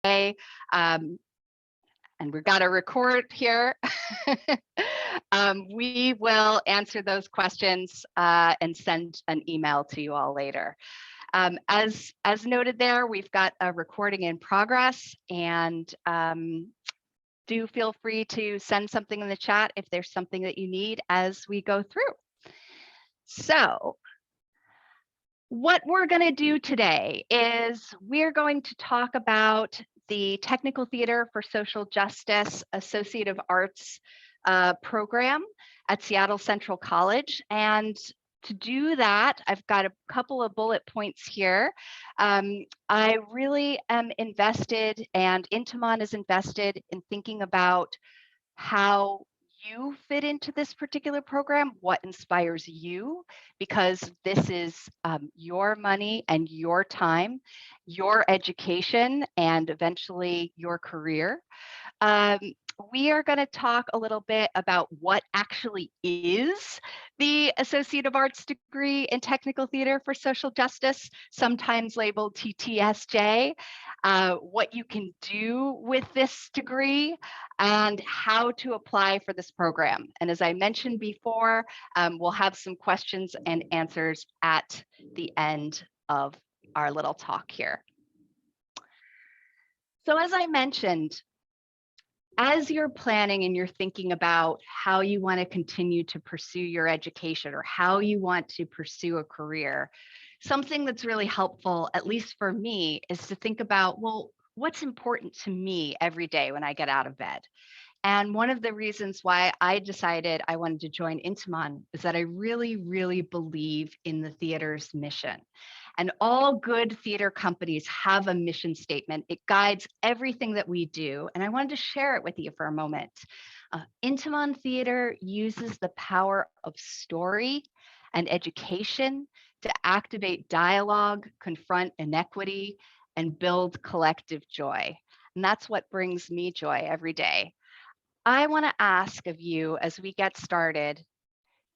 um, and we've got a record here. We will answer those questions and send an email to you all later. As noted there, we've got a recording in progress, and do feel free to send something in the chat if there's something that you need as we go through. So what we're going to do today is we're going to talk about the Technical Theater for Social Justice Associative Arts program at Seattle Central College. And to do that, I've got a couple of bullet points here. I really am invested, and Intiman is invested in thinking about how you fit into this particular program, what inspires you, because this is your money and your time, your education, and eventually your career. We are going to talk a little bit about what actually is the Associate of Arts degree in Technical Theater for Social Justice, sometimes labeled TTSJ, what you can do with this degree, and how to apply for this program. And as I mentioned before, we'll have some questions and answers at the end of our little talk here. So as I mentioned, as you're planning and you're thinking about how you want to continue to pursue your education or how you want to pursue a career, something that's really helpful, at least for me, is to think about, well, what's important to me every day when I get out of bed? And one of the reasons why I decided I wanted to join Intiman is that I really, really believe in the theater's mission. And all good theater companies have a mission statement. It guides everything that we do. And I wanted to share it with you for a moment. Intiman Theater uses the power of story and education to activate dialogue, confront inequity, and build collective joy. And that's what brings me joy every day. I want to ask of you as we get started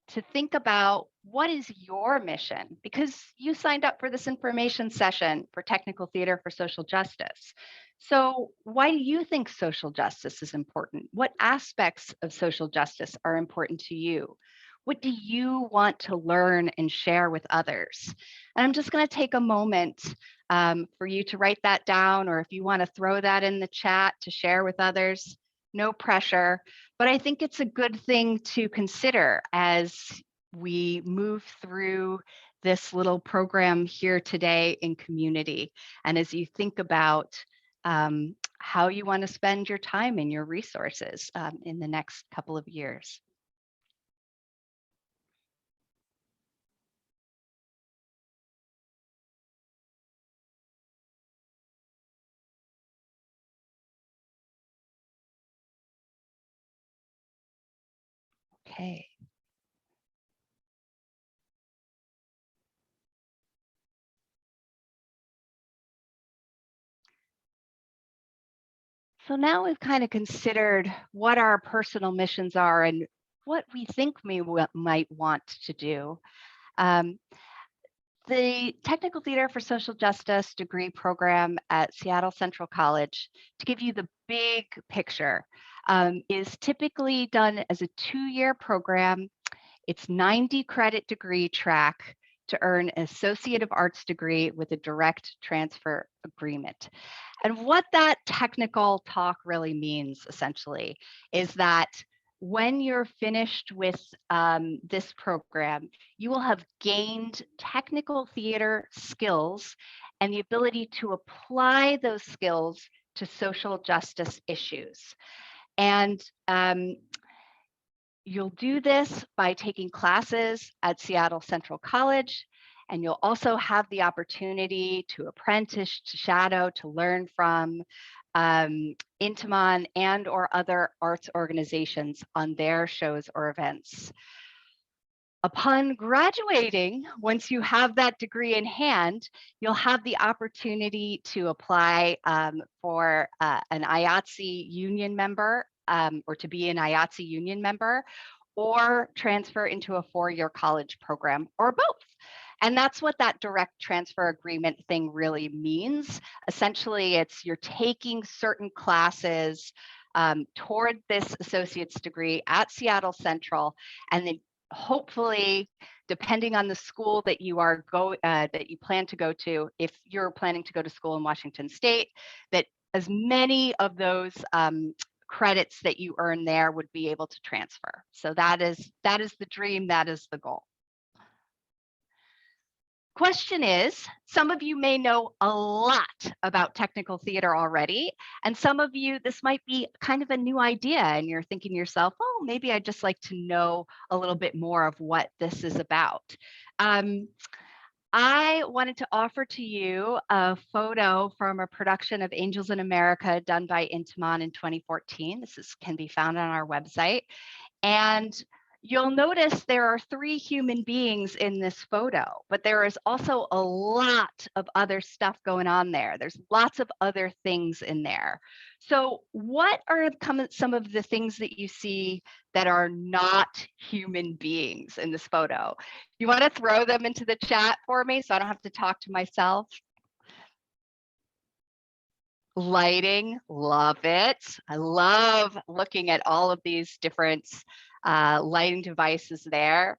to think about what is your mission, because you signed up for this information session for Technical Theater for Social Justice. So why do you think social justice is important? What aspects of social justice are important to you? What do you want to learn and share with others? And I'm just going to take a moment for you to write that down, or if you want to throw that in the chat to share with others. No pressure, but I think it's a good thing to consider as we move through this little program here today in community. And as you think about how you want to spend your time and your resources in the next couple of years. Okay. So now we've kind of considered what our personal missions are and what we think we might want to do. The Technical Theater for Social Justice degree program at Seattle Central College, to give you the big picture, is typically done as a 2-year program. It's 90 credit degree track to earn an Associate of Arts degree with a direct transfer agreement. And what that technical talk really means essentially is that when you're finished with this program, you will have gained technical theater skills and the ability to apply those skills to social justice issues. And you'll do this by taking classes at Seattle Central College, and you'll also have the opportunity to apprentice, to shadow, to learn from Intiman and or other arts organizations on their shows or events. Upon graduating, once you have that degree in hand, you'll have the opportunity to apply for an IATSE union member or to be an IATSE union member, or transfer into a 4-year college program, or both. And that's what that direct transfer agreement thing really means. Essentially, it's you're taking certain classes toward this associate's degree at Seattle Central, and then hopefully, depending on the school that that you plan to go to, if you're planning to go to school in Washington State, that as many of those credits that you earn there would be able to transfer. So that is the dream, that is the goal. Question is, some of you may know a lot about technical theater already, and some of you, this might be kind of a new idea, and you're thinking to yourself, oh, maybe I'd just like to know a little bit more of what this is about. I wanted to offer to you a photo from a production of Angels in America done by Intiman in 2014. Can be found on our website. And you'll notice there are 3 human beings in this photo, but there is also a lot of other stuff going on there. There's lots of other things in there. So what are some of the things that you see that are not human beings in this photo? You want to throw them into the chat for me so I don't have to talk to myself? Lighting, love it. I love looking at all of these different lighting devices there.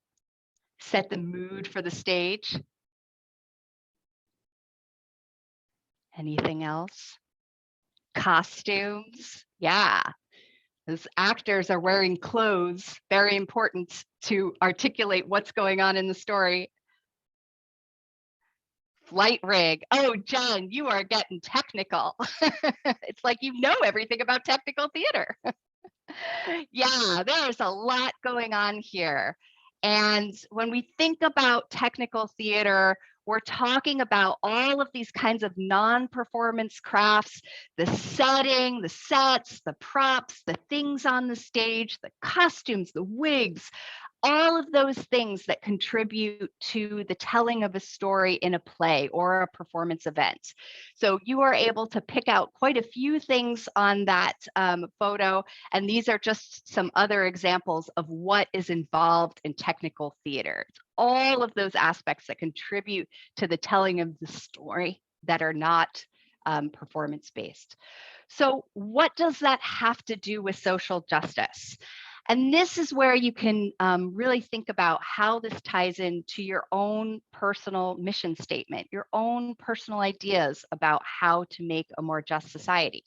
Set the mood for the stage. Anything else? Costumes, yeah. Those actors are wearing clothes, very important to articulate what's going on in the story. Flight rig. Oh, John, you are getting technical. It's like you know everything about technical theater. Yeah, there's a lot going on here. And when we think about technical theater, we're talking about all of these kinds of non-performance crafts, the setting, the sets, the props, the things on the stage, the costumes, the wigs, all of those things that contribute to the telling of a story in a play or a performance event. So you are able to pick out quite a few things on that photo, and these are just some other examples of what is involved in technical theater. It's all of those aspects that contribute to the telling of the story that are not performance-based. So what does that have to do with social justice? And this is where you can really think about how this ties into your own personal mission statement, your own personal ideas about how to make a more just society.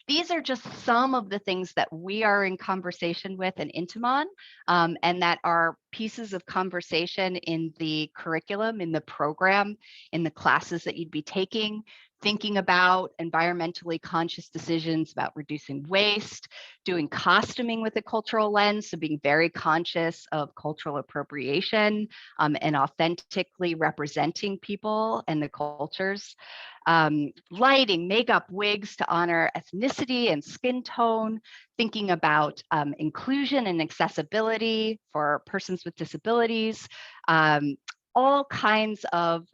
These are just some of the things that we are in conversation with in Intiman, and that are pieces of conversation in the curriculum, in the program, in the classes that you'd be taking, thinking about environmentally conscious decisions about reducing waste, doing costuming with a cultural lens, so being very conscious of cultural appropriation and authentically representing people and the cultures. Lighting, makeup, wigs to honor ethnicity and skin tone, thinking about inclusion and accessibility for persons with disabilities, all kinds of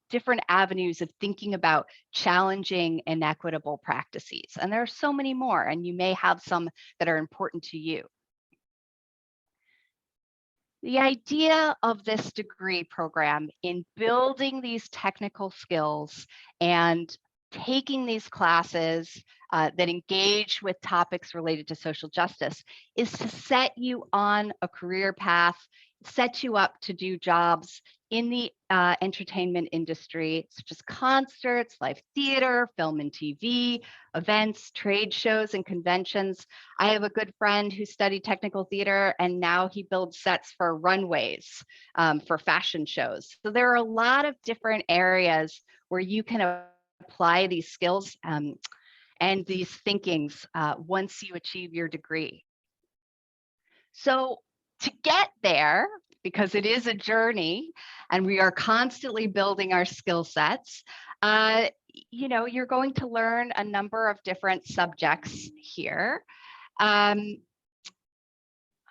different avenues of thinking about challenging inequitable practices. And there are so many more, and you may have some that are important to you. The idea of this degree program in building these technical skills and taking these classes that engage with topics related to social justice is to set you on a career path, set you up to do jobs in the entertainment industry, such as concerts, live theater, film and TV, events, trade shows, and conventions. I have a good friend who studied technical theater, and now he builds sets for runways for fashion shows. So there are a lot of different areas where you can apply these skills and these thinkings once you achieve your degree. So to get there, because it is a journey and we are constantly building our skill sets, you're going to learn a number of different subjects here. I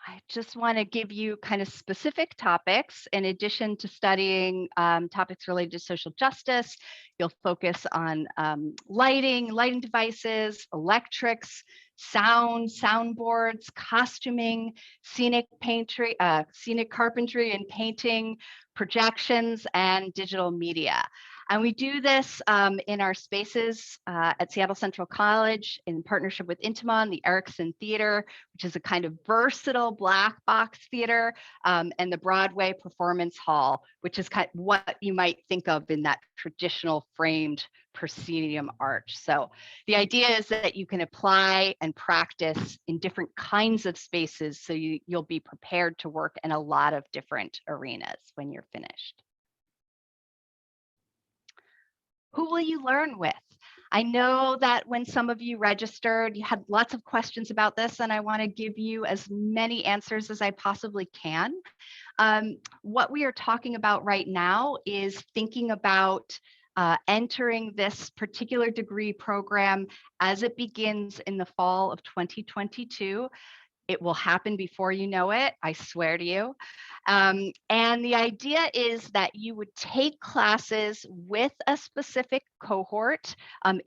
I just want to give you kind of specific topics. In addition to studying topics related to social justice, you'll focus on lighting devices, electrics, sound, soundboards, costuming, scenic carpentry and painting, projections, and digital media. And we do this in our spaces at Seattle Central College in partnership with Intiman, the Erickson Theater, which is a kind of versatile black box theater, and the Broadway Performance Hall, which is kind of what you might think of in that traditional framed proscenium arch. So the idea is that you can apply and practice in different kinds of spaces, so you'll be prepared to work in a lot of different arenas when you're finished. Who will you learn with? I know that when some of you registered, you had lots of questions about this, and I want to give you as many answers as I possibly can. What we are talking about right now is thinking about entering this particular degree program as it begins in the fall of 2022. It will happen before you know it, I swear to you. And the idea is that you would take classes with a specific cohort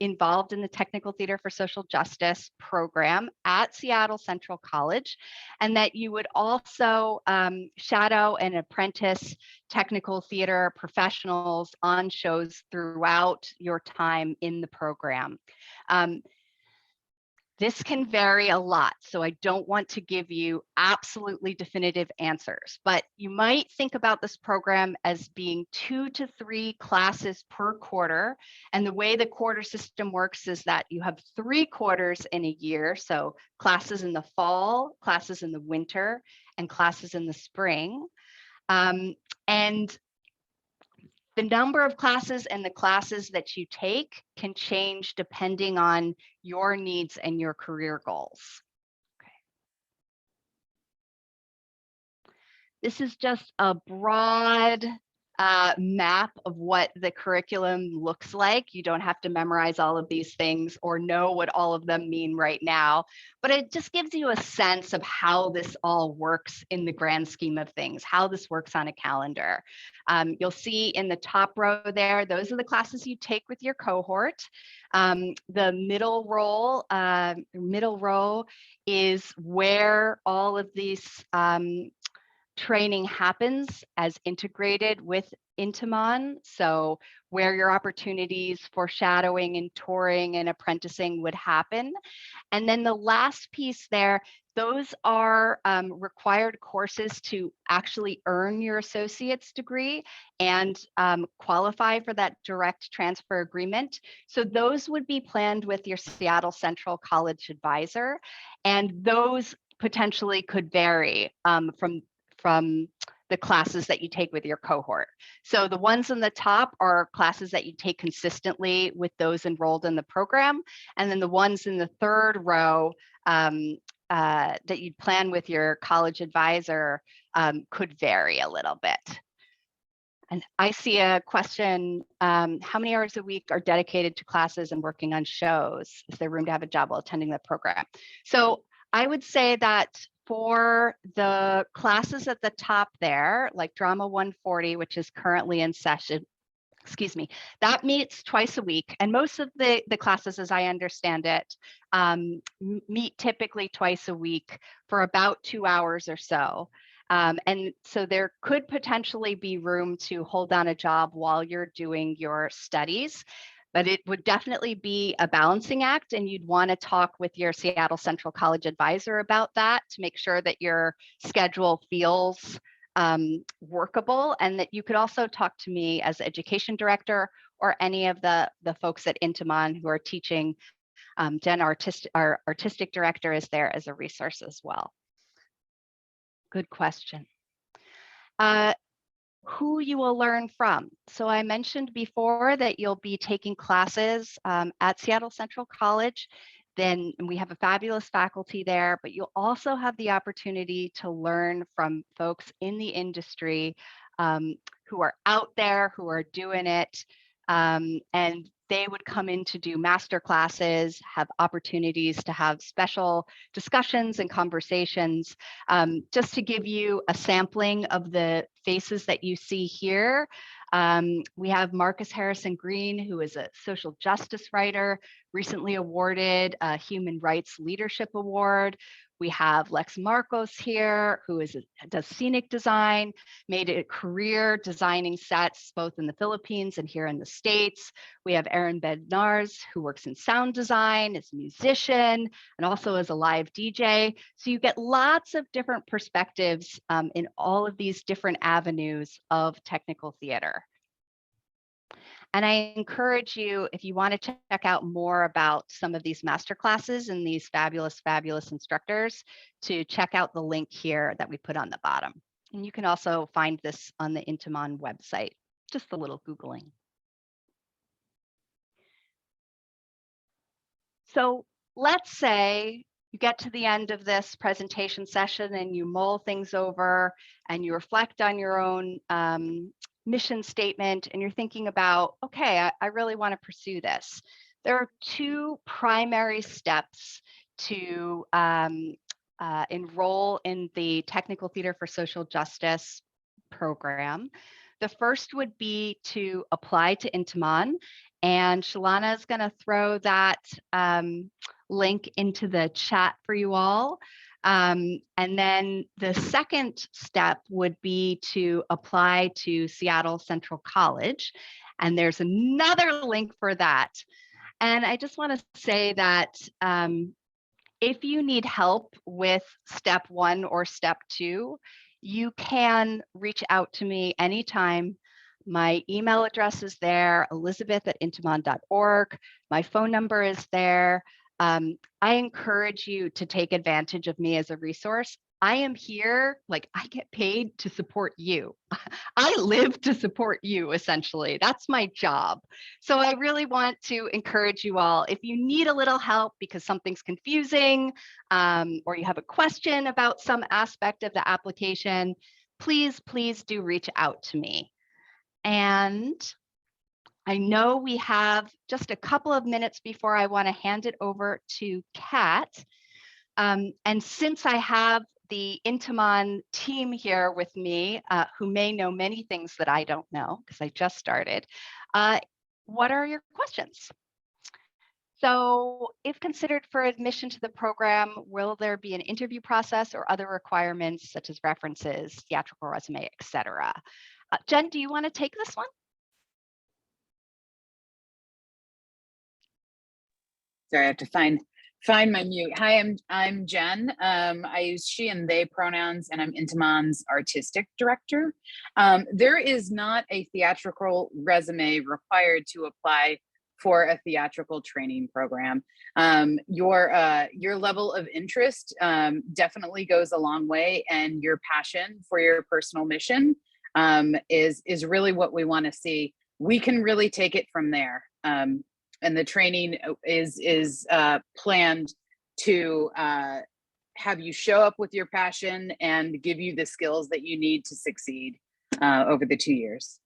involved in the Technical Theater for Social Justice program at Seattle Central College, and that you would also shadow and apprentice technical theater professionals on shows throughout your time in the program. This can vary a lot, so I don't want to give you absolutely definitive answers, but you might think about this program as being 2 to 3 classes per quarter. And the way the quarter system works is that you have 3 quarters in a year, so classes in the fall, classes in the winter, and classes in the spring. And the number of classes and the classes that you take can change depending on your needs and your career goals. Okay. This is just a broad map of what the curriculum looks like. You don't have to memorize all of these things or know what all of them mean right now, but it just gives you a sense of how this all works in the grand scheme of things, how this works on a calendar. You'll see in the top row there, those are the classes you take with your cohort. The middle row is where all of these training happens as integrated with Intiman. So where your opportunities for shadowing and touring and apprenticing would happen. And then the last piece there, those are required courses to actually earn your associate's degree and qualify for that direct transfer agreement. So those would be planned with your Seattle Central College advisor, and those potentially could vary from the classes that you take with your cohort. So the ones on the top are classes that you take consistently with those enrolled in the program. And then the ones in the third row that you'd plan with your college advisor could vary a little bit. And I see a question, how many hours a week are dedicated to classes and working on shows? Is there room to have a job while attending the program? So I would say that for the classes at the top there, like Drama 140, which is currently in session, that meets twice a week. And most of the classes, as I understand it, meet typically twice a week for about 2 hours or so. And so there could potentially be room to hold down a job while you're doing your studies, but it would definitely be a balancing act, and you'd want to talk with your Seattle Central College advisor about that to make sure that your schedule feels workable, and that you could also talk to me as education director or any of the folks at Intiman who are teaching. Jen, our artistic director, is there as a resource as well. Good question. Who you will learn from. So I mentioned before that you'll be taking classes at Seattle Central College. Then we have a fabulous faculty there, but you'll also have the opportunity to learn from folks in the industry who are out there, who are doing it. And they would come in to do master classes, have opportunities to have special discussions and conversations. Just to give you a sampling of the faces that you see here, we have Marcus Harrison Green, who is a social justice writer, recently awarded a Human Rights Leadership Award. We have Lex Marcos here, who does scenic design, made a career designing sets both in the Philippines and here in the States. We have Aaron Bednarz, who works in sound design, is a musician, and also as a live DJ. So you get lots of different perspectives in all of these different avenues of technical theater. And I encourage you, if you want to check out more about some of these master classes and these fabulous, fabulous instructors, to check out the link here that we put on the bottom. And you can also find this on the Intiman website, just a little Googling. So let's say you get to the end of this presentation session and you mull things over and you reflect on your own mission statement, and you're thinking about, okay, I really want to pursue this. There are two primary steps to enroll in the Technical Theater for Social Justice program. The first would be to apply to Intiman, and Shalana is going to throw that link into the chat for you all. And then the second step would be to apply to Seattle Central College. And there's another link for that. And I just want to say that if you need help with step 1 or step 2, you can reach out to me anytime. My email address is there, elizabeth@intiman.org. My phone number is there. I encourage you to take advantage of me as a resource. I am here, like I get paid to support you. I live to support you, essentially. That's my job. So I really want to encourage you all, if you need a little help because something's confusing, or you have a question about some aspect of the application, please, please do reach out to me. And I know we have just a couple of minutes before I want to hand it over to Kat. And since I have the Intiman team here with me, who may know many things that I don't know because I just started, what are your questions? So if considered for admission to the program, will there be an interview process or other requirements such as references, theatrical resume, etc.? Jen, do you want to take this one? Sorry, I have to find my mute. Hi, I'm Jen. I use she and they pronouns, and I'm Intiman's artistic director. There is not a theatrical resume required to apply for a theatrical training program. Your level of interest definitely goes a long way, and your passion for your personal mission is really what we want to see. We can really take it from there. And the training is planned to have you show up with your passion and give you the skills that you need to succeed over the 2 years.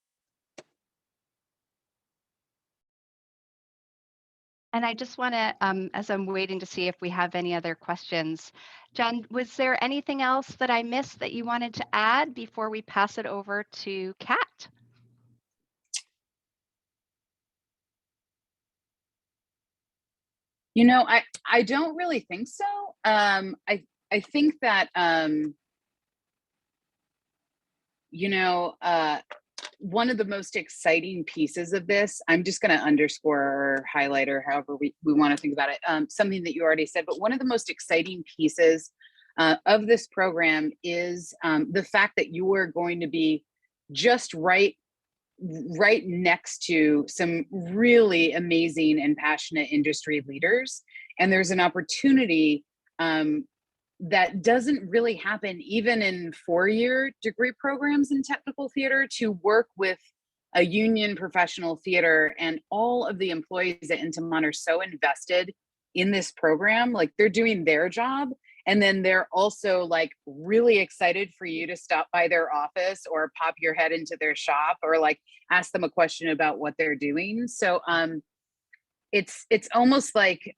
And I just want to, as I'm waiting to see if we have any other questions, Jen, was there anything else that I missed that you wanted to add before we pass it over to Kat? You know, I don't really think so. I think that one of the most exciting pieces of this, I'm just going to underscore or highlight, or however we want to think about it, something that you already said, but one of the most exciting pieces of this program is the fact that you are going to be just right next to some really amazing and passionate industry leaders. And there's an opportunity that doesn't really happen even in 4-year degree programs in technical theater, to work with a union professional theater. And all of the employees at Intiman are so invested in this program, like they're doing their job. And then they're also like really excited for you to stop by their office or pop your head into their shop or like ask them a question about what they're doing. So it's almost like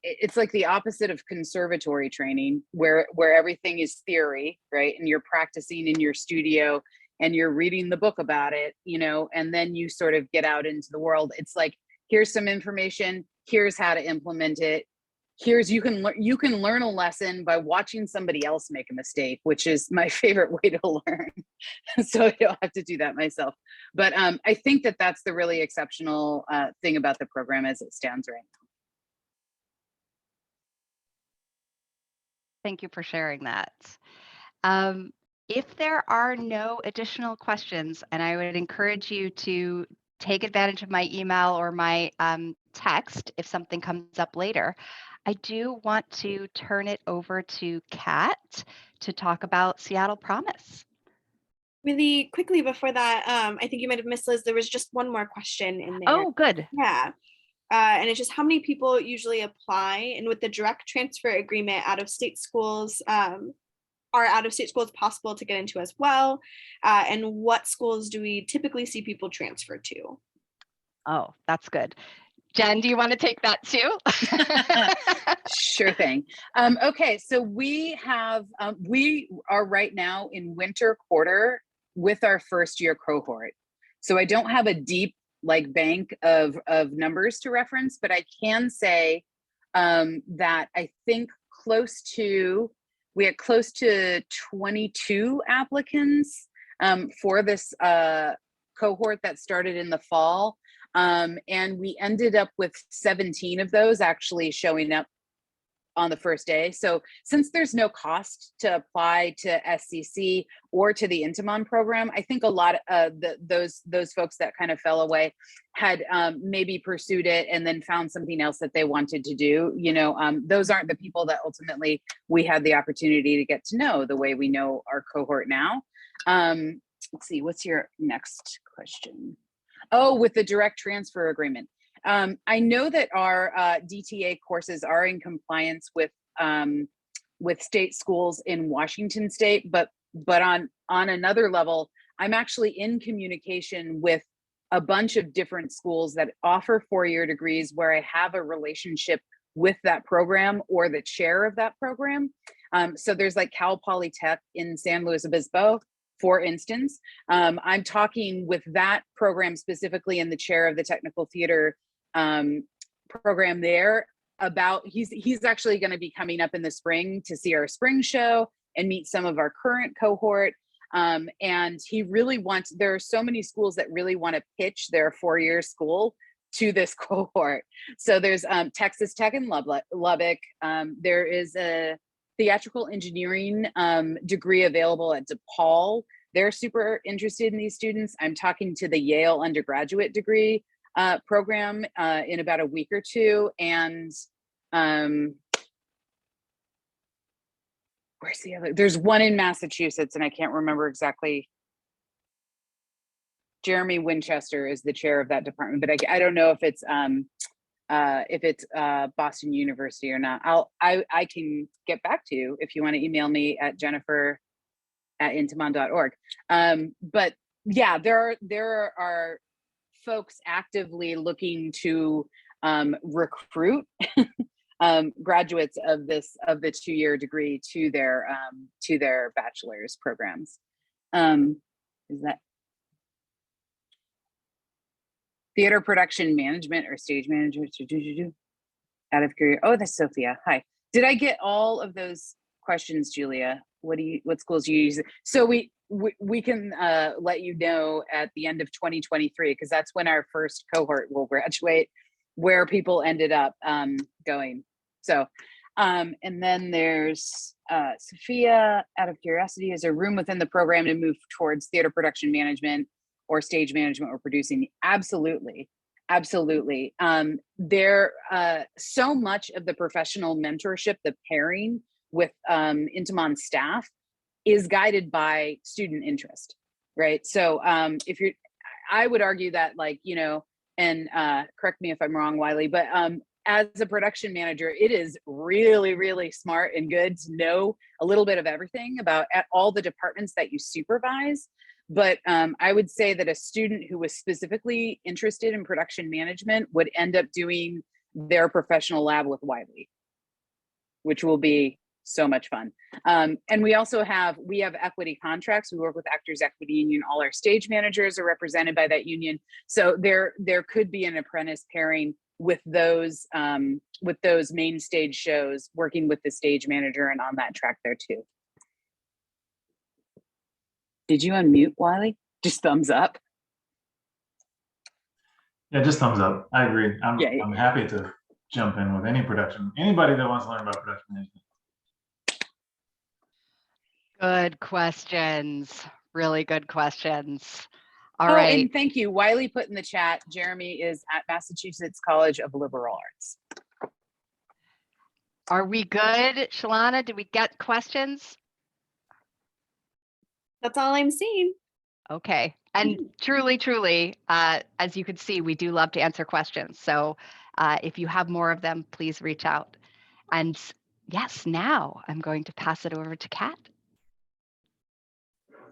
it's like the opposite of conservatory training, where everything is theory, right? And you're practicing in your studio and you're reading the book about it, you know, and then you sort of get out into the world. It's like, here's some information, here's how to implement it. Here's, you can learn a lesson by watching somebody else make a mistake, which is my favorite way to learn. So I don't have to do that myself. But I think that that's the really exceptional thing about the program as it stands right now. Thank you for sharing that. If there are no additional questions, and I would encourage you to take advantage of my email or my text if something comes up later, I do want to turn it over to Kat to talk about Seattle Promise. Really quickly before that, I think you might have missed, Liz, there was just one more question in there. Oh, good. Yeah. And it's just how many people usually apply, and with the direct transfer agreement, out of state schools, are out of state schools possible to get into as well? And what schools do we typically see people transfer to? Oh, that's good. Jen, do you want to take that too? Sure thing. Okay, so we are right now in winter quarter with our first year cohort. So I don't have a deep like bank of numbers to reference, but I can say that I think we had close to 22 applicants for this cohort that started in the fall. And we ended up with 17 of those actually showing up on the first day. So since there's no cost to apply to SCC or to the Intimon program, I think a lot of those folks that kind of fell away had maybe pursued it and then found something else that they wanted to do. You know, those aren't the people that ultimately we had the opportunity to get to know the way we know our cohort now. Let's see, what's your next question? Oh, with the direct transfer agreement. I know that our DTA courses are in compliance with state schools in Washington State, but on another level, I'm actually in communication with a bunch of different schools that offer four-year degrees where I have a relationship with that program or the chair of that program. So there's like Cal Polytech in San Luis Obispo, for instance. I'm talking with that program specifically and the chair of the technical theater program there about, he's actually going to be coming up in the spring to see our spring show and meet some of our current cohort. And he really wants, there are so many schools that really want to pitch their four-year school to this cohort. So there's Texas Tech in Lubbock. There is a theatrical engineering degree available at DePaul. They're super interested in these students. I'm talking to the Yale undergraduate degree program in about a week or two. And where's the other? There's one in Massachusetts and I can't remember exactly. Jeremy Winchester is the chair of that department, but I don't know if it's Boston University or not. I can get back to you if you want to email me at jennifer@intimon.org. But yeah, there are folks actively looking to recruit graduates of the two-year degree to their bachelor's programs. Is that theater production management or stage management? Out of curiosity. Oh, that's Sophia. Hi. Did I get all of those questions, Julia? What schools do you use? So we can let you know at the end of 2023, because that's when our first cohort will graduate, where people ended up going. So, and then there's Sophia, out of curiosity, is there room within the program to move towards theater production management or stage management or producing? Absolutely. Absolutely. There, so much of the professional mentorship, the pairing with Intimon staff is guided by student interest, right? So if you're, I would argue that, like, you know, and correct me if I'm wrong, Wiley, but as a production manager, it is really, really smart and good to know a little bit of everything about all the departments that you supervise. But I would say that a student who was specifically interested in production management would end up doing their professional lab with Wiley, which will be so much fun. And we also have equity contracts. We work with Actors Equity Union. All our stage managers are represented by that union. So there could be an apprentice pairing with those main stage shows, working with the stage manager and on that track there too. Did you unmute, Wiley? Just thumbs up. Yeah, just thumbs up. I agree. Yeah. I'm happy to jump in with any production, anybody that wants to learn about production management. Good questions. Really good questions. All Oh, right. and thank you. Wiley put in the chat, Jeremy is at Massachusetts College of Liberal Arts. Are we good? Shalana, did we get questions? That's all I'm seeing. Okay. And truly, as you can see, we do love to answer questions. So if you have more of them, please reach out. And yes, now I'm going to pass it over to Kat.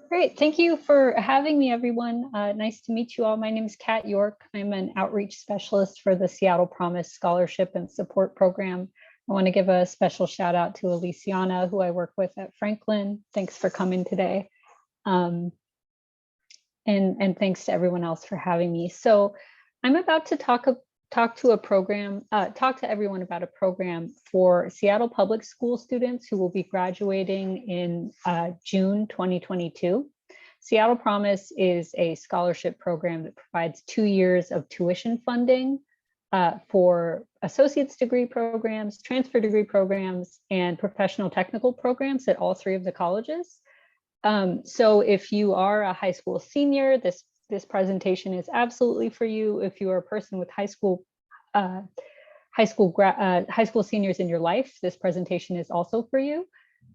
Great, thank you for having me, everyone. Nice to meet you all. My name is Kat York. I'm an outreach specialist for the Seattle Promise Scholarship and Support Program. I want to give a special shout out to Aliciana, who I work with at Franklin. Thanks for coming today. And thanks to everyone else for having me. So I'm about to talk to everyone about a program for Seattle Public School students who will be graduating in June 2022. Seattle Promise is a scholarship program that provides 2 years of tuition funding for associate's degree programs, transfer degree programs, and professional technical programs at all 3 of the colleges. So if you are a high school senior, this presentation is absolutely for you. If you are a person with high school seniors in your life, this presentation is also for you.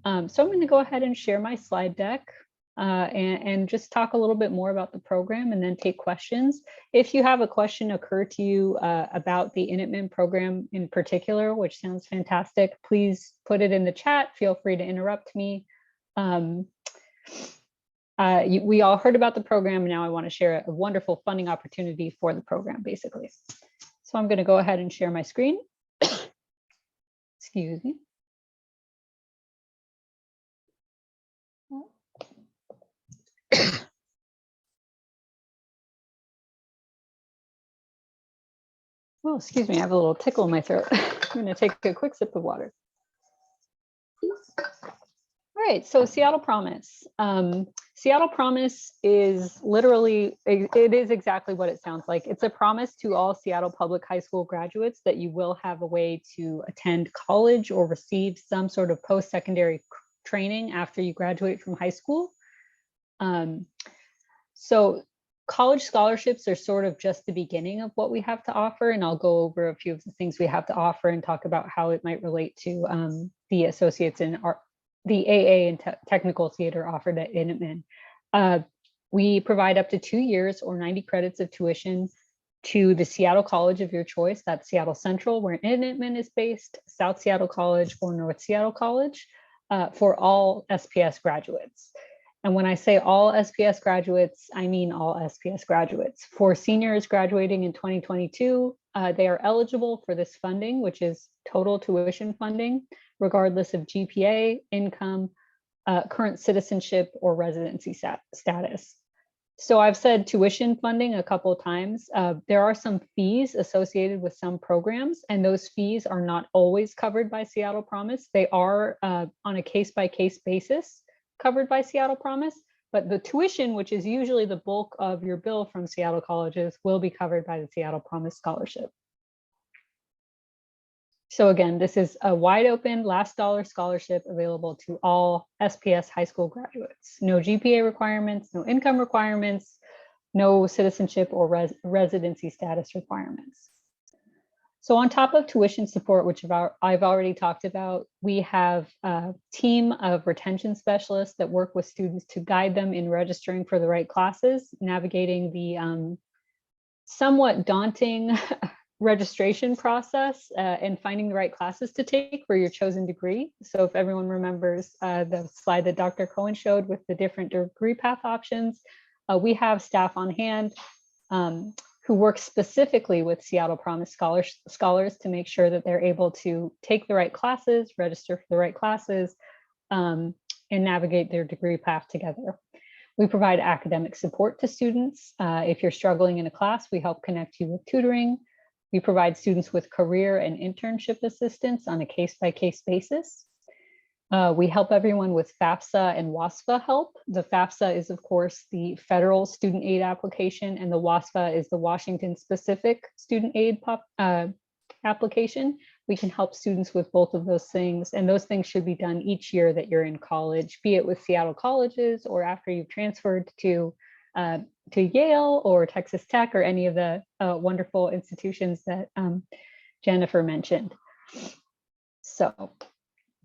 So I'm going to go ahead and share my slide deck and just talk a little bit more about the program and then take questions. If you have a question occur to you about the Initman program in particular, which sounds fantastic, please put it in the chat. Feel free to interrupt me. We all heard about the program, and now I want to share a wonderful funding opportunity for the program, basically. So I'm going to go ahead and share my screen. Excuse me. Oh, excuse me, I have a little tickle in my throat. I'm going to take a quick sip of water. All right, so Seattle Promise. Seattle Promise is literally, it is exactly what it sounds like. It's a promise to all Seattle public high school graduates that you will have a way to attend college or receive some sort of post-secondary training after you graduate from high school. So college scholarships are sort of just the beginning of what we have to offer, and I'll go over a few of the things we have to offer and talk about how it might relate to the associates in the AA and technical theater offered at Initman. We provide up to 2 years or 90 credits of tuition to the Seattle College of your choice. That's Seattle Central, where Initman is based, South Seattle College, or North Seattle College for all SPS graduates. And when I say all SPS graduates, I mean all SPS graduates. For seniors graduating in 2022, they are eligible for this funding, which is total tuition funding, regardless of GPA, income, current citizenship, or residency status. So I've said tuition funding a couple of times. There are some fees associated with some programs, and those fees are not always covered by Seattle Promise. They are on a case-by-case basis covered by Seattle Promise, but the tuition, which is usually the bulk of your bill from Seattle colleges, will be covered by the Seattle Promise Scholarship. So again, this is a wide open last dollar scholarship available to all SPS high school graduates. No GPA requirements, no income requirements, no citizenship or residency status requirements. So on top of tuition support, which I've already talked about, we have a team of retention specialists that work with students to guide them in registering for the right classes, navigating the somewhat daunting registration process and finding the right classes to take for your chosen degree. So if everyone remembers the slide that Dr. Cohen showed with the different degree path options, we have staff on hand who work specifically with Seattle Promise scholars to make sure that they're able to take the right classes, register for the right classes, and navigate their degree path together. We provide academic support to students. If you're struggling in a class, we help connect you with tutoring. We provide students with career and internship assistance on a case-by-case basis. We help everyone with FAFSA and WASFA help. The FAFSA is, of course, the federal student aid application, and the WASFA is the Washington-specific student aid application. We can help students with both of those things, and those things should be done each year that you're in college, be it with Seattle colleges or after you've transferred to Yale or Texas Tech or any of the wonderful institutions that Jennifer mentioned. So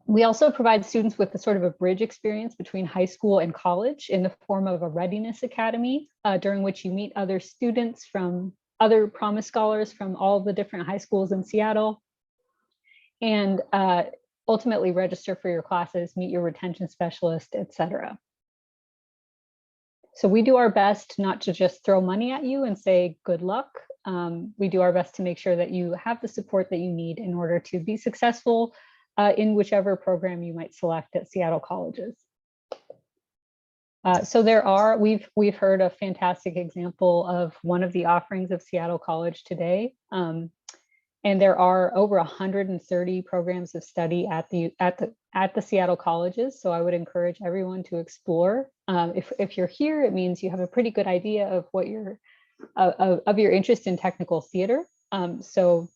we also provide students with a sort of a bridge experience between high school and college in the form of a readiness academy, during which you meet other students from other Promise scholars from all the different high schools in Seattle, and ultimately register for your classes, meet your retention specialist, etc. So we do our best not to just throw money at you and say good luck. We do our best to make sure that you have the support that you need in order to be successful in whichever program you might select at Seattle colleges. So we've heard a fantastic example of one of the offerings of Seattle College today. And there are over 130 programs of study at the Seattle colleges. So I would encourage everyone to explore. If you're here, it means you have a pretty good idea of what of your interest in technical theater. So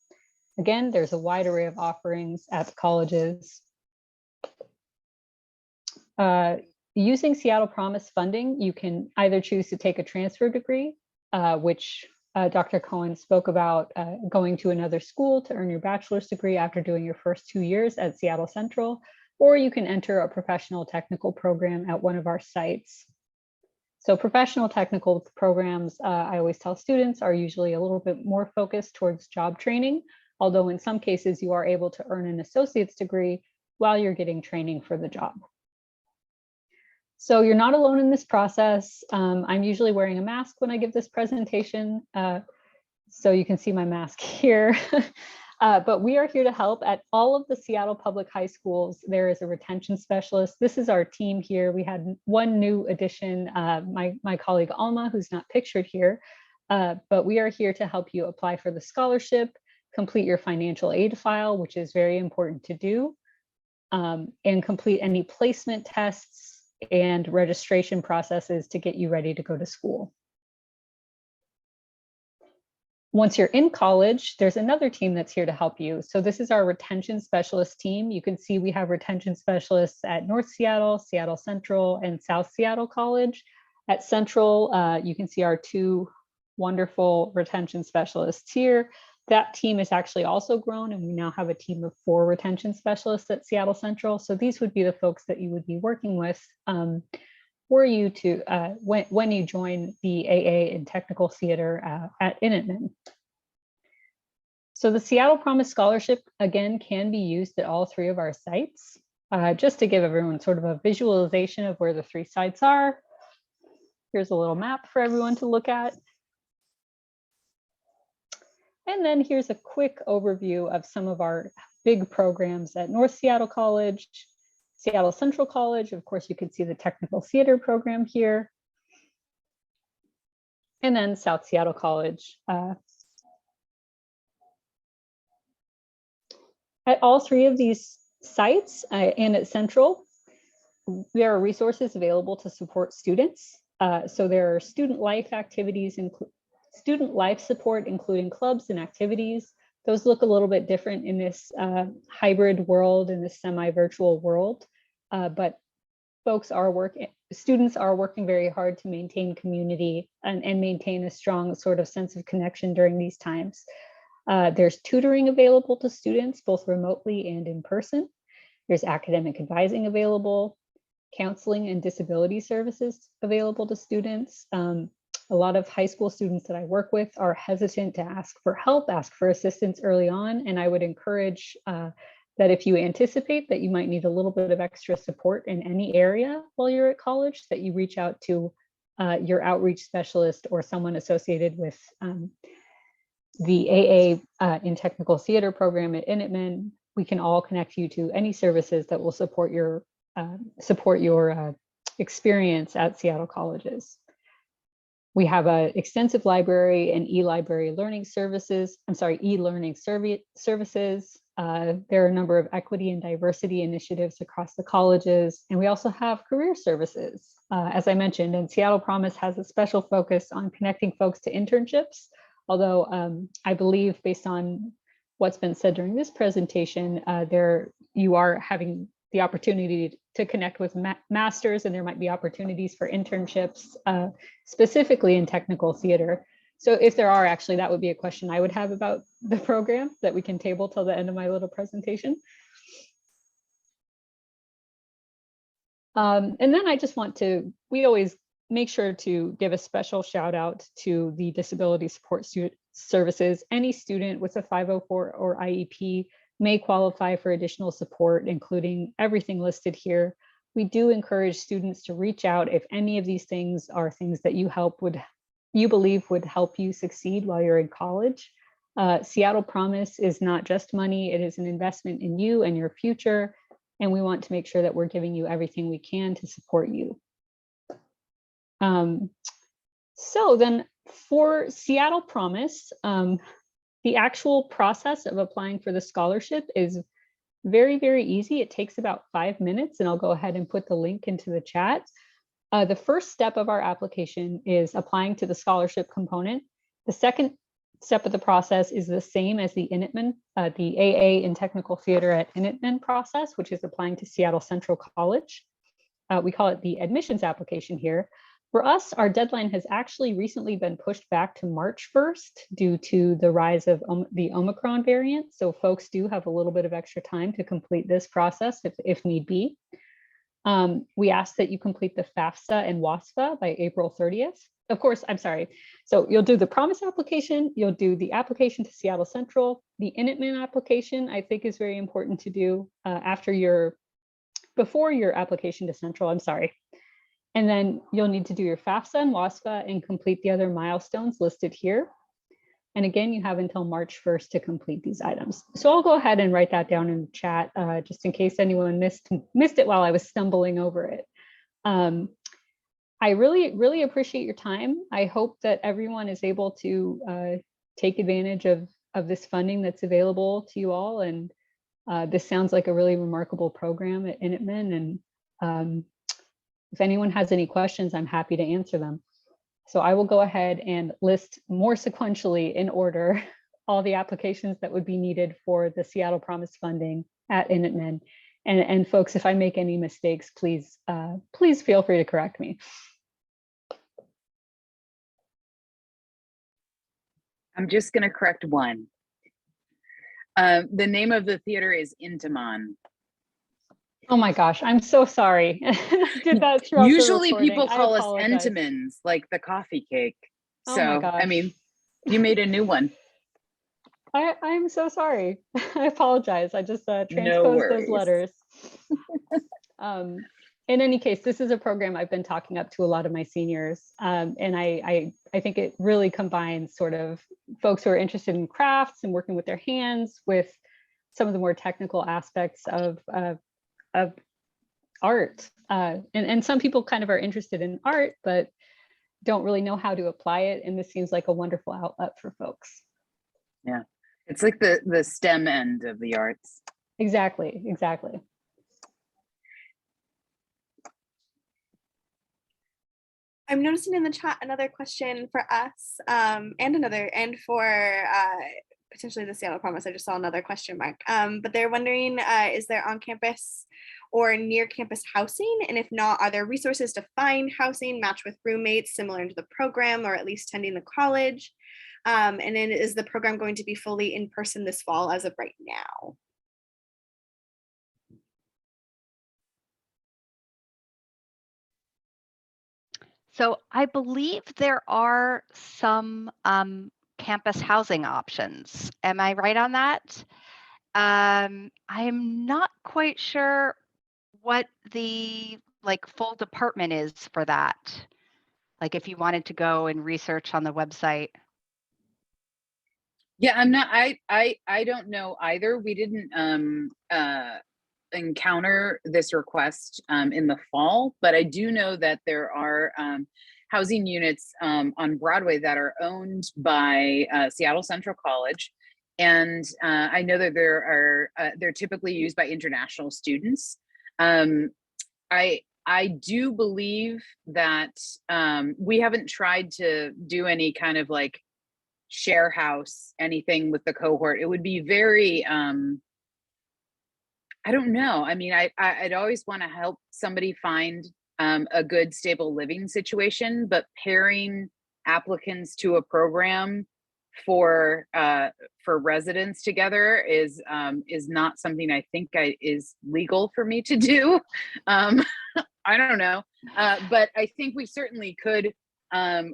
again, there's a wide array of offerings at the colleges. Using Seattle Promise funding, you can either choose to take a transfer degree, which Dr. Cohen spoke about, going to another school to earn your bachelor's degree after doing your first 2 years at Seattle Central, or you can enter a professional technical program at one of our sites. So professional technical programs, I always tell students, are usually a little bit more focused towards job training, although in some cases you are able to earn an associate's degree while you're getting training for the job. So you're not alone in this process. I'm usually wearing a mask when I give this presentation, so you can see my mask here. But we are here to help at all of the Seattle public high schools. There is a retention specialist. This is our team here. We had one new addition, my colleague Alma, who's not pictured here, but we are here to help you apply for the scholarship, complete your financial aid file, which is very important to do, and complete any placement tests and registration processes to get you ready to go to school. Once you're in college, there's another team that's here to help you. So this is our retention specialist team. You can see we have retention specialists at North Seattle, Seattle Central, and South Seattle College. At Central, you can see our two wonderful retention specialists here. That team is actually also grown, and we now have a team of 4 retention specialists at Seattle Central. So these would be the folks that you would be working with for you to when you join the AA in technical theater at Initman. So the Seattle Promise Scholarship, again, can be used at all 3 of our sites. Just to give everyone sort of a visualization of where the 3 sites are, here's a little map for everyone to look at. And then here's a quick overview of some of our big programs at North Seattle College, Seattle Central College. Of course, you can see the technical theater program here. And then South Seattle College. At all 3 of these sites and at Central, there are resources available to support students. So there are student life activities, student life support, including clubs and activities. Those look a little bit different in this hybrid world, in this semi-virtual world, but students are working very hard to maintain community and maintain a strong sort of sense of connection during these times. There's tutoring available to students, both remotely and in person. There's academic advising available, counseling and disability services available to students. A lot of high school students that I work with are hesitant to ask for help, ask for assistance early on. And I would encourage that if you anticipate that you might need a little bit of extra support in any area while you're at college, that you reach out to your outreach specialist or someone associated with the AA in Technical Theater program at Initman. We can all connect you to any services that will support your experience at Seattle colleges. We have an extensive library and e-library learning services. E-learning services. There are a number of equity and diversity initiatives across the colleges, and we also have career services, as I mentioned. And Seattle Promise has a special focus on connecting folks to internships. Although I believe, based on what's been said during this presentation, you are having the opportunity to connect with masters, and there might be opportunities for internships, specifically in technical theater. So if there are, actually, that would be a question I would have about the program that we can table till the end of my little presentation. And then I just want to, we always make sure to give a special shout out to the disability support services. Any student with a 504 or IEP may qualify for additional support, including everything listed here. We do encourage students to reach out if any of these things are things that you believe would help you succeed while you're in college. Seattle Promise is not just money, it is an investment in you and your future. And we want to make sure that we're giving you everything we can to support you. So then for Seattle Promise, the actual process of applying for the scholarship is very, very easy. It takes about 5 minutes, and I'll go ahead and put the link into the chat. The first step of our application is applying to the scholarship component. The second step of the process is the same as the Initman, the AA in Technical Theater at Initman process, which is applying to Seattle Central College. We call it the admissions application here. For us, our deadline has actually recently been pushed back to March 1st due to the rise of the Omicron variant. So folks do have a little bit of extra time to complete this process if need be. We ask that you complete the FAFSA and WASFA by April 30th. Of course, I'm sorry. So you'll do the Promise application, you'll do the application to Seattle Central. The Initman application, I think, is very important to do before your application to Central, I'm sorry. And then you'll need to do your FAFSA and WASFA and complete the other milestones listed here. And again, you have until March 1st to complete these items. So I'll go ahead and write that down in the chat, just in case anyone missed it while I was stumbling over it. I really, really appreciate your time. I hope that everyone is able to take advantage of this funding that's available to you all. And this sounds like a really remarkable program at Initman. And if anyone has any questions, I'm happy to answer them. So I will go ahead and list more sequentially in order all the applications that would be needed for the Seattle Promise funding at Initman. And folks, if I make any mistakes, please feel free to correct me. I'm just going to correct one. The name of the theater is Intiman. Oh my gosh, I'm so sorry. I did that throughout the Usually recording. people I call us apologize. Entenmann's, like the coffee cake. Oh So, my gosh. I mean, you made a new one. I'm so sorry. I apologize. I just transposed those worries. letters. In any case, this is a program I've been talking up to a lot of my seniors. And I think it really combines sort of folks who are interested in crafts and working with their hands with some of the more technical aspects of art. And some people kind of are interested in art, but don't really know how to apply it. And this seems like a wonderful outlet for folks. Yeah, it's like the STEM end of the arts. Exactly, exactly. I'm noticing in the chat another question for us and for potentially the Seattle Promise. I just saw another question mark. But they're wondering, is there on-campus or near campus housing? And if not, are there resources to find housing, match with roommates similar to the program, or at least attending the college? And then is the program going to be fully in person this fall as of right now? So I believe there are some campus housing options. Am I right on that? I'm not quite sure what the full department is for that. Like if you wanted to go and research on the website? Yeah, I'm not, I don't know either. We didn't encounter this request in the fall, but I do know that there are housing units on Broadway that are owned by Seattle Central College. And I know that they're typically used by international students. I do believe that we haven't tried to do any kind of like share house, anything with the cohort. It would be very, I don't know. I mean, I'd always want to help somebody find a good, stable living situation, but pairing applicants to a program for residents together is not something I think is legal for me to do. I don't know, but I think we certainly could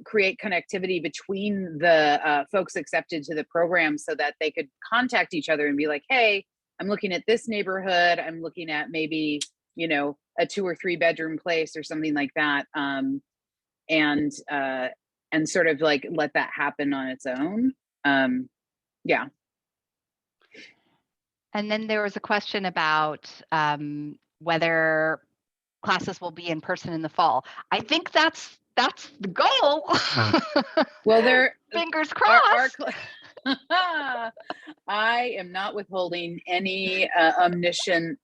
create connectivity between the folks accepted to the program so that they could contact each other and be like, hey, I'm looking at this neighborhood. I'm looking at maybe, you know, a 2 or 3 bedroom place or something like that. And sort of like let that happen on its own. Yeah. And then there was a question about whether classes will be in person in the fall. I think that's the goal. Well, fingers crossed. I am not withholding any omniscient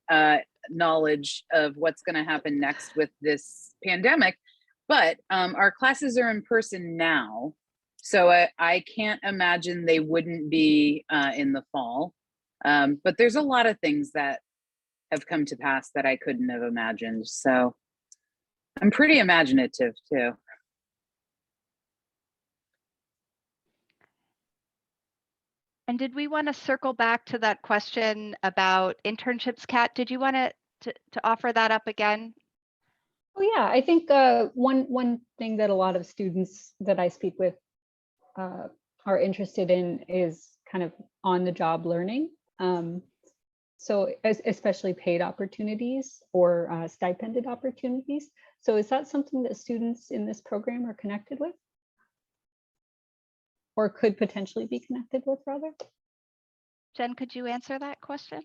knowledge of what's going to happen next with this pandemic, but our classes are in person now, so I can't imagine they wouldn't be in the fall. But there's a lot of things that have come to pass that I couldn't have imagined. So I'm pretty imaginative too. And did we want to circle back to that question about internships, Kat? Did you want to offer that up again? Oh yeah, I think one thing that a lot of students that I speak with are interested in is kind of on the job learning. So especially paid opportunities or stipended opportunities. So is that something that students in this program are connected with? Or could potentially be connected with, rather? Jen, could you answer that question?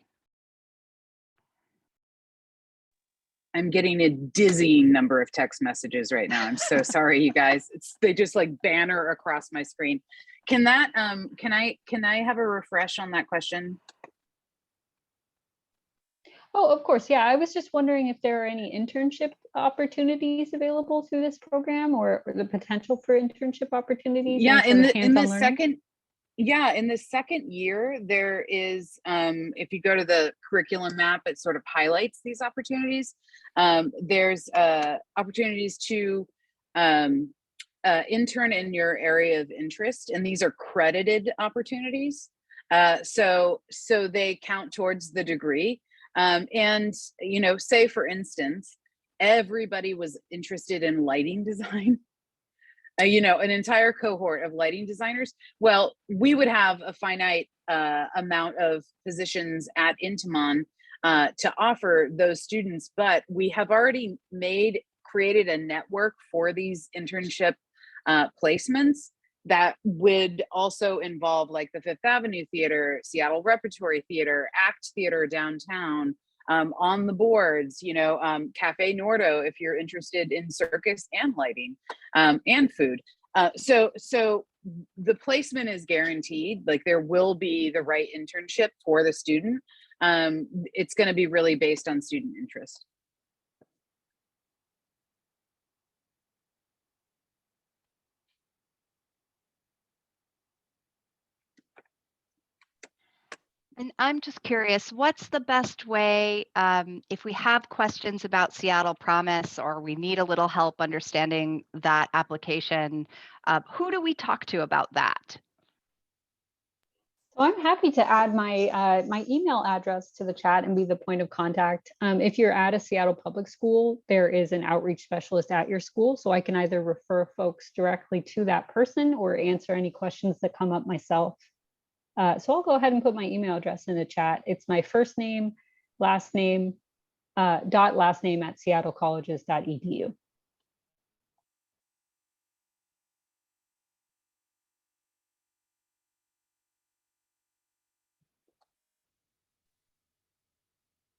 I'm getting a dizzying number of text messages right now. I'm so sorry, you guys. They just like banner across my screen. Can that can I have a refresh on that question? Oh, of course. Yeah, I was just wondering if there are any internship opportunities available through this program, or the potential for internship opportunities. Yeah, in the learning? second, yeah, in the second year, there is, if you go to the curriculum map, it sort of highlights these opportunities. There's opportunities to intern in your area of interest, and these are credited opportunities. So they count towards the degree. And, you know, say for instance, everybody was interested in lighting design, you know, an entire cohort of lighting designers. Well, we would have a finite amount of positions at Intimon to offer those students, but we have already created a network for these internship placements that would also involve like the Fifth Avenue Theater, Seattle Repertory Theater, ACT Theater downtown, on the boards, you know, Cafe Nordo, if you're interested in circus and lighting, and food. So the placement is guaranteed, like there will be the right internship for the student. It's going to be really based on student interest. And I'm just curious, what's the best way if we have questions about Seattle Promise or we need a little help understanding that application, who do we talk to about that? So I'm happy to add my my email address to the chat and be the point of contact. If you're at a Seattle public school, there is an outreach specialist at your school, so I can either refer folks directly to that person or answer any questions that come up myself. So I'll go ahead and put my email address in the chat. It's my first name, last name, last name at seattlecolleges.edu.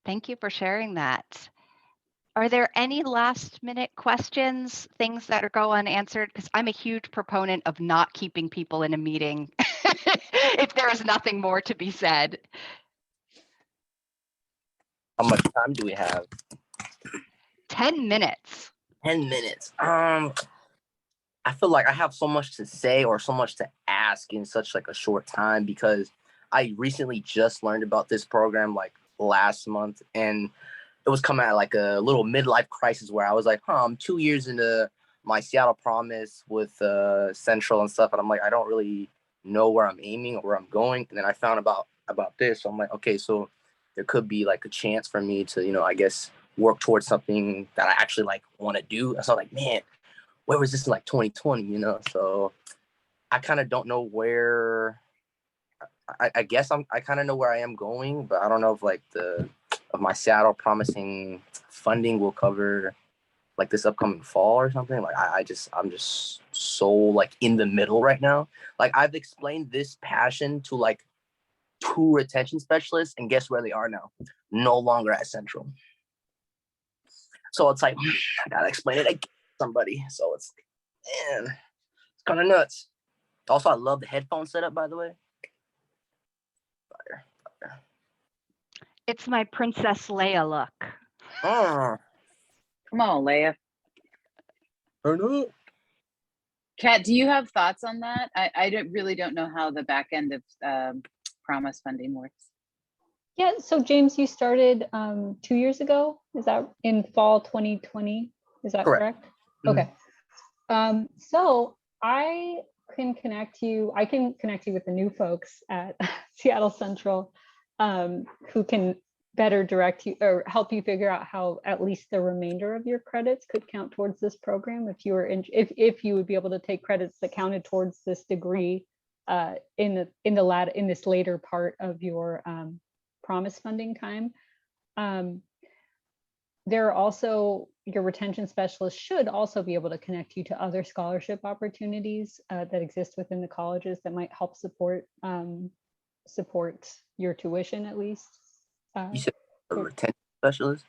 Thank you for sharing that. Are there any last minute questions, things that are go unanswered? Because I'm a huge proponent of not keeping people in a meeting if there is nothing more to be said. How much time do we have? 10 minutes. 10 minutes. I feel like I have so much to say or so much to ask in such like a short time, because I recently just learned about this program like last month, and it was coming at like a little midlife crisis where I was like, I'm 2 years into my Seattle Promise with Central and stuff, and I'm like, I don't really know where I'm aiming or where I'm going. And then I found about this, so I'm like, okay, so there could be like a chance for me to, I guess, work towards something that I actually like want to do. And so I'm like, man, where was this in like 2020, So I kind of don't know where. I guess I kind of know where I am going, but I don't know if like of my Seattle Promising funding will cover like this upcoming fall or something. Like I'm just so like in the middle right now. Like I've explained this passion to like 2 retention specialists, and guess where they are now? No longer at Central. So it's like I gotta explain it again to somebody. So it's like, man, it's kind of nuts. Also, I love the headphone setup, by the way. Fire. It's my Princess Leia look. Oh, Come on, Leia. turn up. Kat, do you have thoughts on that? I really don't know how the back end of Promise funding works. Yeah, so James, you started 2 years ago. Is that in fall 2020? Is that Correct. correct? Mhm. Okay. So I can connect you with the new folks at Seattle Central, who can better direct you or help you figure out how at least the remainder of your credits could count towards this program. If you were if you would be able to take credits that counted towards this degree in this later part of your Promise funding time. There are also, your retention specialist should also be able to connect you to other scholarship opportunities that exist within the colleges that might help support your tuition at least. You said a for- retention specialist?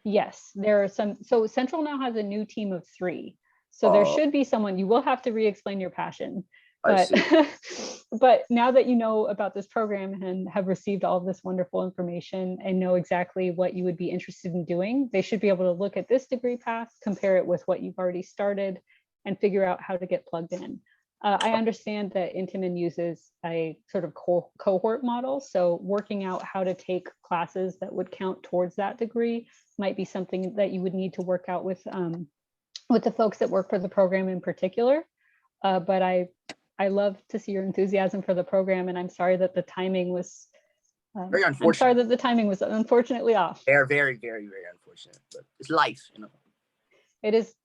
Yes, there are some. So Central now has a new team of 3. So there should be someone. You will have to re-explain your passion. I But see. but now that you know about this program and have received all of this wonderful information and know exactly what you would be interested in doing, they should be able to look at this degree path, compare it with what you've already started, and figure out how to get plugged in. I understand that Intamin uses a sort of cohort model, so working out how to take classes that would count towards that degree might be something that you would need to work out with the folks that work for the program in particular. But I love to see your enthusiasm for the program, and I'm sorry that the timing was. Very I'm unfortunate. sorry that the timing was unfortunately off. Very, very, very, very unfortunate. But it's life, It is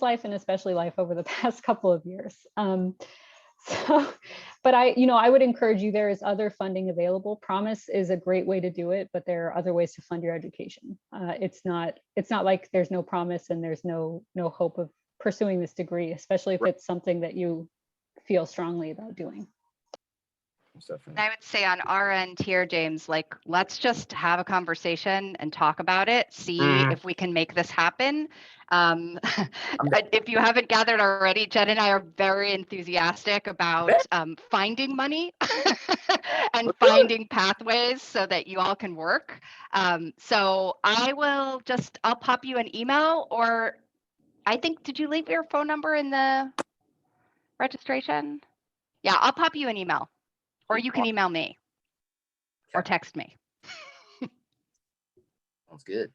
life, and especially life over the past couple of years. But I would encourage you. There is other funding available. Promise is a great way to do it, but there are other ways to fund your education. It's not like there's no promise and there's no hope of pursuing this degree, especially if it's something that you feel strongly about doing. I would say on our end here, James, like, let's just have a conversation and talk about it, see if we can make this happen. If you haven't gathered already, Jen and I are very enthusiastic about finding money and finding pathways so that you all can work. So I'll pop you an email, or I think, did you leave your phone number in the registration? Yeah, I'll pop you an email. Or you can email me or text me. Sounds good.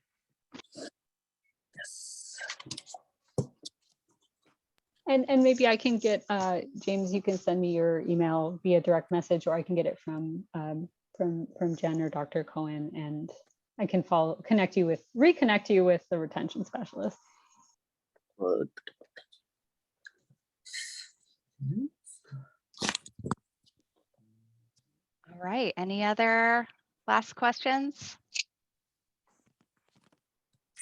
Yes. And maybe I can get James. You can send me your email via direct message, or I can get it from Jen or Dr. Cohen, and I can reconnect you with the retention specialist. All right. Any other last questions?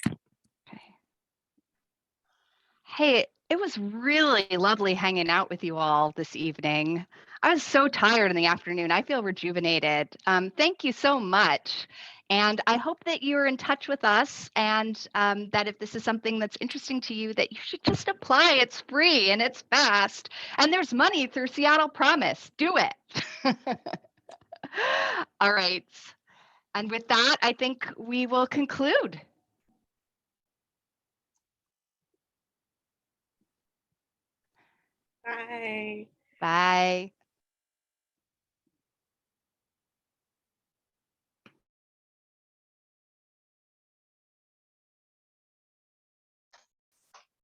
Okay. Hey, it was really lovely hanging out with you all this evening. I was so tired in the afternoon. I feel rejuvenated. Thank you so much. And I hope that you're in touch with us, and that if this is something that's interesting to you, that you should just apply. It's free and it's fast. And there's money through Seattle Promise. Do it. All right. And with that, I think we will conclude. Bye. Bye.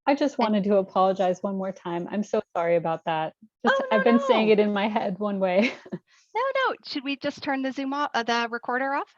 I just wanted to apologize one more time. I'm so sorry about that. Just, Oh, no, I've been saying no. it in my head one way. No, no. Should we just turn the Zoom off, the recorder off?